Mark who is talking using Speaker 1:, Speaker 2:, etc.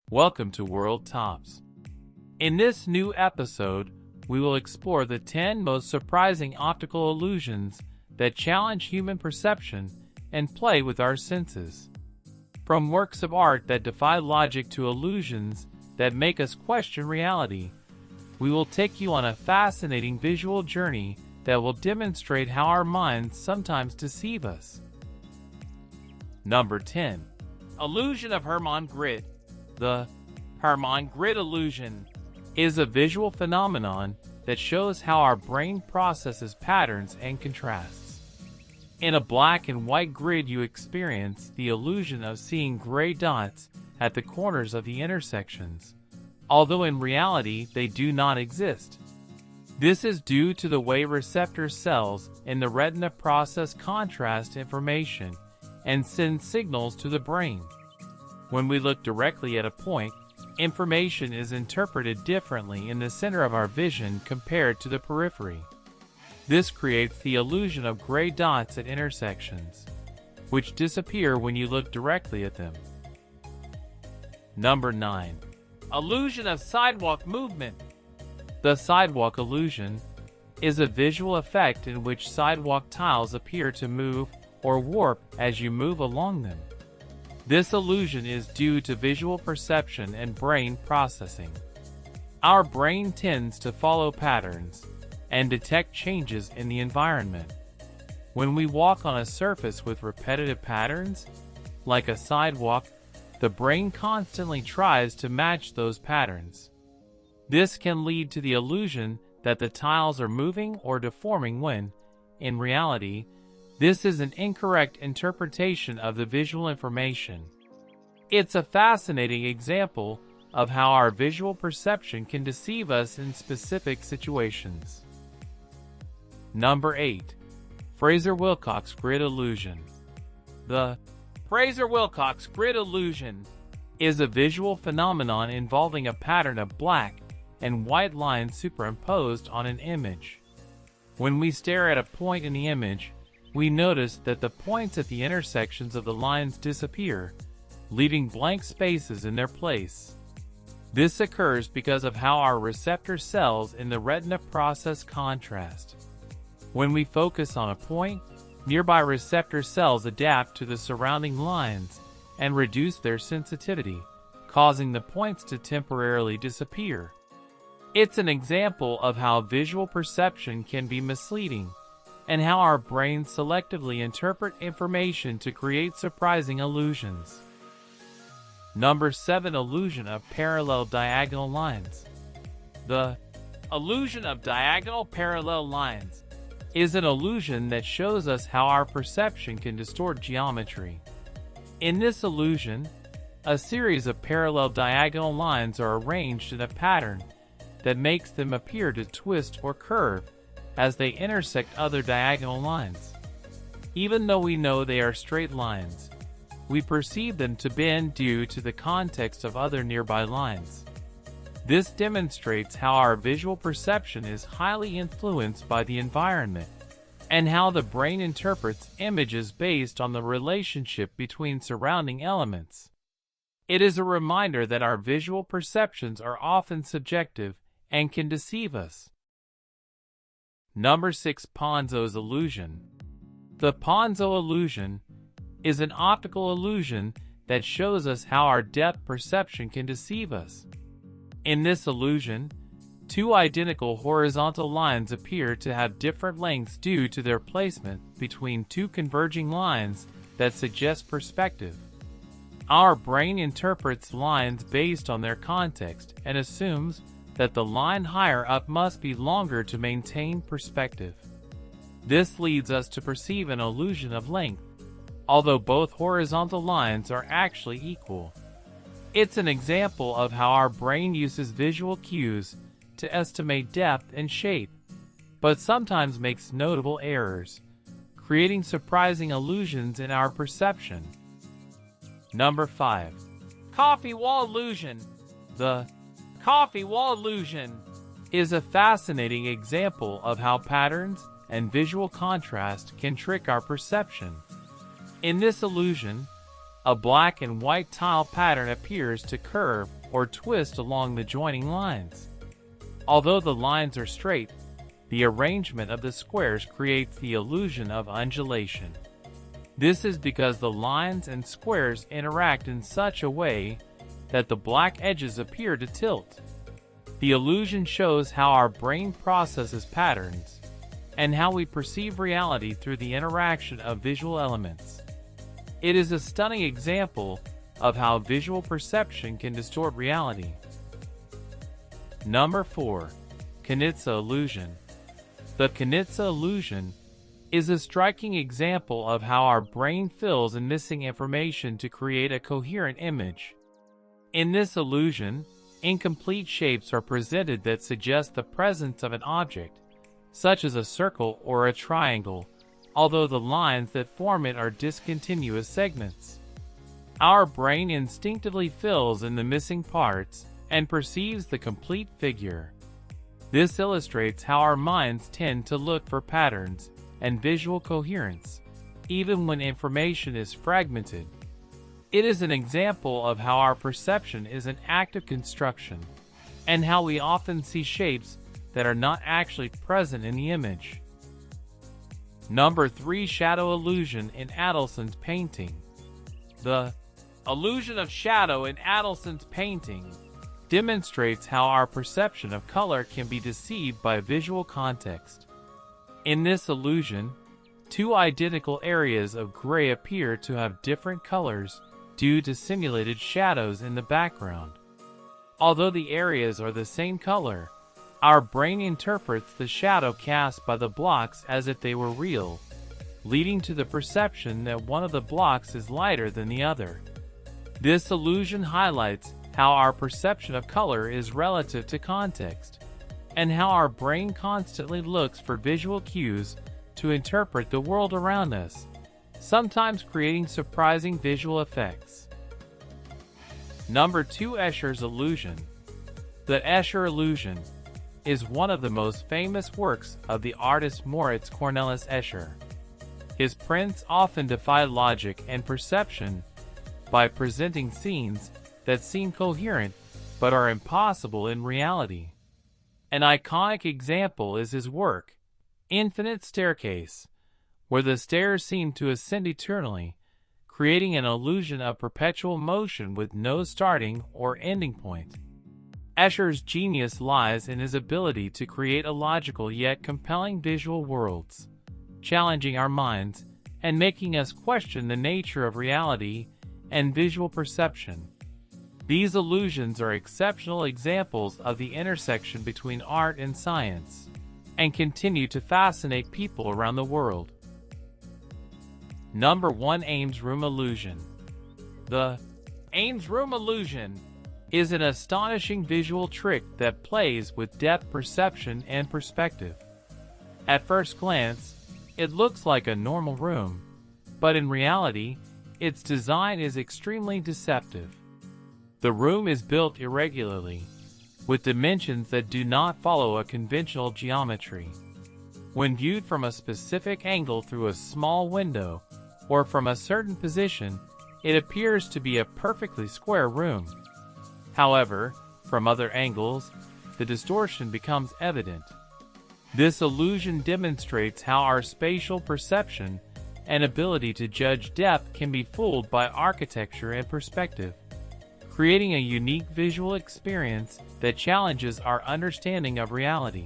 Speaker 1: Welcome to World Tops. In this new episode, we will explore the 10 most surprising optical illusions that challenge human perception and play with our senses. From works of art that defy logic to illusions that make us question reality, we will take you on a fascinating visual journey that will demonstrate how our minds sometimes deceive us. Number 10. Illusion of Hermann grid. The Hermann grid illusion is a visual phenomenon that shows how our brain processes patterns and contrasts. In a black and white grid, you experience the illusion of seeing gray dots at the corners of the intersections, although in reality they do not exist. This is due to the way receptor cells in the retina process contrast information and send signals to the brain. When we look directly at a point, information is interpreted differently in the center of our vision compared to the periphery. This creates the illusion of gray dots at intersections, which disappear when you look directly at them. Number 9. Illusion of sidewalk movement. The sidewalk illusion is a visual effect in which sidewalk tiles appear to move or warp as you move along them. This illusion is due to visual perception and brain processing. Our brain tends to follow patterns and detect changes in the environment. When we walk on a surface with repetitive patterns, like a sidewalk, the brain constantly tries to match those patterns. This can lead to the illusion that the tiles are moving or deforming when, in reality, this is an incorrect interpretation of the visual information. It's a fascinating example of how our visual perception can deceive us in specific situations. Number 8. Fraser-Wilcox grid illusion. The Fraser-Wilcox grid illusion is a visual phenomenon involving a pattern of black and white lines superimposed on an image. When we stare at a point in the image, we notice that the points at the intersections of the lines disappear, leaving blank spaces in their place. This occurs because of how our receptor cells in the retina process contrast. When we focus on a point, nearby receptor cells adapt to the surrounding lines and reduce their sensitivity, causing the points to temporarily disappear. It's an example of how visual perception can be misleading, and how our brains selectively interpret information to create surprising illusions. Number 7. Illusion of parallel diagonal lines. The illusion of diagonal parallel lines is an illusion that shows us how our perception can distort geometry. In this illusion, a series of parallel diagonal lines are arranged in a pattern that makes them appear to twist or curve as they intersect other diagonal lines. Even though we know they are straight lines, we perceive them to bend due to the context of other nearby lines. This demonstrates how our visual perception is highly influenced by the environment, and how the brain interprets images based on the relationship between surrounding elements. It is a reminder that our visual perceptions are often subjective and can deceive us. Number 6. Ponzo's illusion. The Ponzo illusion is an optical illusion that shows us how our depth perception can deceive us. In this illusion, two identical horizontal lines appear to have different lengths due to their placement between two converging lines that suggest perspective. Our brain interprets lines based on their context and assumes that the line higher up must be longer to maintain perspective. This leads us to perceive an illusion of length, although both horizontal lines are actually equal. It's an example of how our brain uses visual cues to estimate depth and shape, but sometimes makes notable errors, creating surprising illusions in our perception. Number 5. Coffee wall illusion. The coffee wall illusion is a fascinating example of how patterns and visual contrast can trick our perception. In this illusion, a black and white tile pattern appears to curve or twist along the joining lines. Although the lines are straight, the arrangement of the squares creates the illusion of undulation. This is because the lines and squares interact in such a way that the black edges appear to tilt. The illusion shows how our brain processes patterns and how we perceive reality through the interaction of visual elements. It is a stunning example of how visual perception can distort reality. Number 4. Knizia illusion. The Knizia illusion is a striking example of how our brain fills in missing information to create a coherent image. In this illusion, incomplete shapes are presented that suggest the presence of an object, such as a circle or a triangle, although the lines that form it are discontinuous segments. Our brain instinctively fills in the missing parts and perceives the complete figure. This illustrates how our minds tend to look for patterns and visual coherence, even when information is fragmented. It is an example of how our perception is an act of construction, and how we often see shapes that are not actually present in the image. Number 3. Shadow illusion in Adelson's painting. The illusion of shadow in Adelson's painting demonstrates how our perception of color can be deceived by visual context. In this illusion, two identical areas of gray appear to have different colors due to simulated shadows in the background. Although the areas are the same color, our brain interprets the shadow cast by the blocks as if they were real, leading to the perception that one of the blocks is lighter than the other. This illusion highlights how our perception of color is relative to context, and how our brain constantly looks for visual cues to interpret the world around us, sometimes creating surprising visual effects. Number 2. Escher's illusion. The Escher illusion is one of the most famous works of the artist Moritz Cornelis Escher. His prints often defy logic and perception by presenting scenes that seem coherent but are impossible in reality. An iconic example is his work, Infinite Staircase, where the stairs seem to ascend eternally, creating an illusion of perpetual motion with no starting or ending point. Escher's genius lies in his ability to create illogical yet compelling visual worlds, challenging our minds and making us question the nature of reality and visual perception. These illusions are exceptional examples of the intersection between art and science, and continue to fascinate people around the world. Number 1. Ames Room illusion. The Ames Room illusion is an astonishing visual trick that plays with depth perception and perspective. At first glance, it looks like a normal room, but in reality, its design is extremely deceptive. The room is built irregularly, with dimensions that do not follow a conventional geometry. When viewed from a specific angle through a small window, or from a certain position, it appears to be a perfectly square room. However, from other angles, the distortion becomes evident. This illusion demonstrates how our spatial perception and ability to judge depth can be fooled by architecture and perspective, creating a unique visual experience that challenges our understanding of reality.